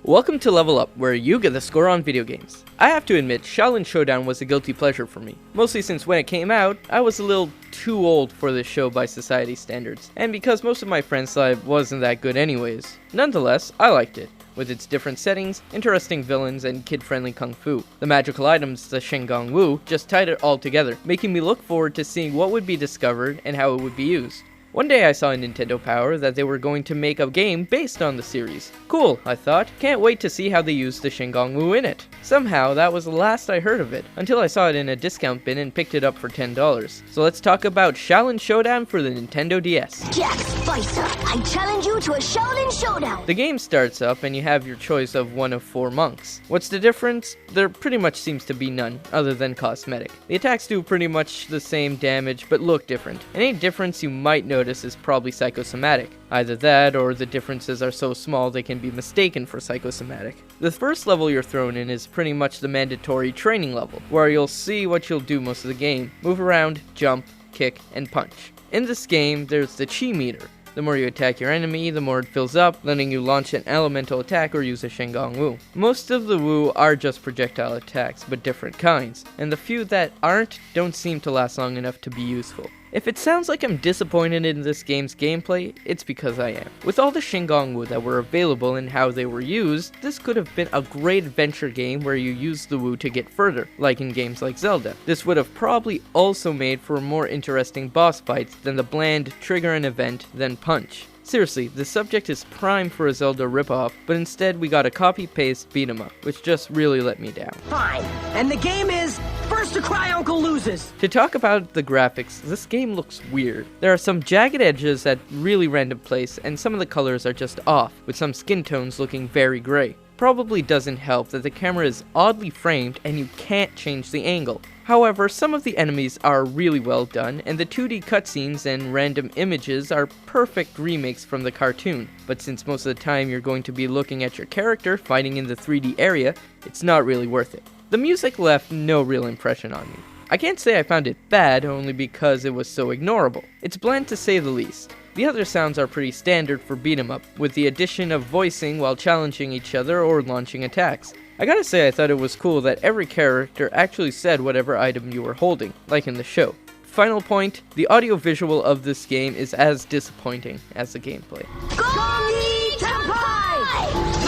Welcome to Level Up, where you get the score on video games. I have to admit, Xiaolin Showdown was a guilty pleasure for me, mostly since when it came out, I was a little too old for this show by society standards, and because most of my friends thought it wasn't that good anyways. Nonetheless, I liked it, with its different settings, interesting villains, and kid-friendly kung fu. The magical items, the Shenggong Wu, just tied it all together, making me look forward to seeing what would be discovered and how it would be used. One day I saw on Nintendo Power that they were going to make a game based on the series. Cool, I thought. Can't wait to see how they use the Shenggong Wu in it. Somehow, that was the last I heard of it, until I saw it in a discount bin and picked it up for $10. So let's talk about Xiaolin Showdown for the Nintendo DS. Jack Spicer, I challenge you to a Xiaolin Showdown! The game starts up and you have your choice of one of 4 monks. What's the difference? There pretty much seems to be none, other than cosmetic. The attacks do pretty much the same damage, but look different. And any difference you might notice is probably psychosomatic. Either that, or the differences are so small they can be mistaken for psychosomatic. The first level you're thrown in is pretty much the mandatory training level, where you'll see what you'll do most of the game. Move around, jump, kick, and punch. In this game, there's the chi meter. The more you attack your enemy, the more it fills up, letting you launch an elemental attack or use a Shenggong Wu. Most of the Wu are just projectile attacks, but different kinds, and the few that aren't don't seem to last long enough to be useful. If it sounds like I'm disappointed in this game's gameplay, it's because I am. With all the Shenggong Wu that were available and how they were used, this could have been a great adventure game where you use the Wu to get further, like in games like Zelda. This would have probably also made for more interesting boss fights than the bland trigger an event, then punch. Seriously, the subject is prime for a Zelda ripoff, but instead we got a copy-paste beat-em-up, which just really let me down. Fine, and the game is first to cry uncle loses. To talk about the graphics, this game looks weird. There are some jagged edges at really random place, and some of the colors are just off, with some skin tones looking very gray. Probably doesn't help that the camera is oddly framed and you can't change the angle. However, some of the enemies are really well done, and the 2D cutscenes and random images are perfect remakes from the cartoon. But since most of the time you're going to be looking at your character fighting in the 3D area, it's not really worth it. The music left no real impression on me. I can't say I found it bad, only because it was so ignorable. It's bland to say the least. The other sounds are pretty standard for beat 'em up, with the addition of voicing while challenging each other or launching attacks. I gotta say I thought it was cool that every character actually said whatever item you were holding, like in the show. Final point, the audio-visual of this game is as disappointing as the gameplay.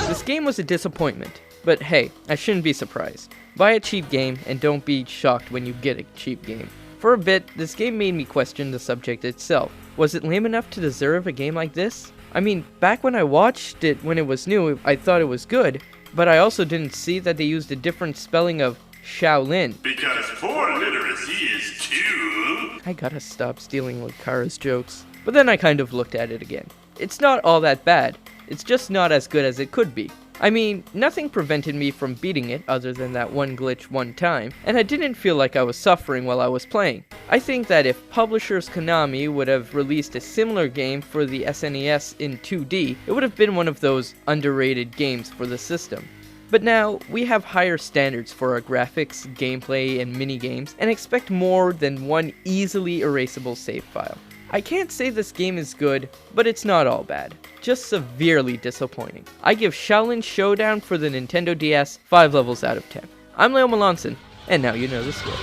This game was a disappointment, but hey, I shouldn't be surprised. Buy a cheap game and don't be shocked when you get a cheap game. For a bit, this game made me question the subject itself. Was it lame enough to deserve a game like this? I mean, back when I watched it when it was new, I thought it was good, but I also didn't see that they used a different spelling of Xiaolin. Because 4 literacy is 2. I gotta stop stealing Lucara's jokes. But then I kind of looked at it again. It's not all that bad. It's just not as good as it could be. I mean, nothing prevented me from beating it other than that one glitch one time, and I didn't feel like I was suffering while I was playing. I think that if publishers Konami would have released a similar game for the SNES in 2D, it would have been one of those underrated games for the system. But now, we have higher standards for our graphics, gameplay, and minigames, and expect more than one easily erasable save file. I can't say this game is good, but it's not all bad. Just severely disappointing. I give Xiaolin Showdown for the Nintendo DS 5 levels out of 10. I'm Leo Melanson, and now you know the score.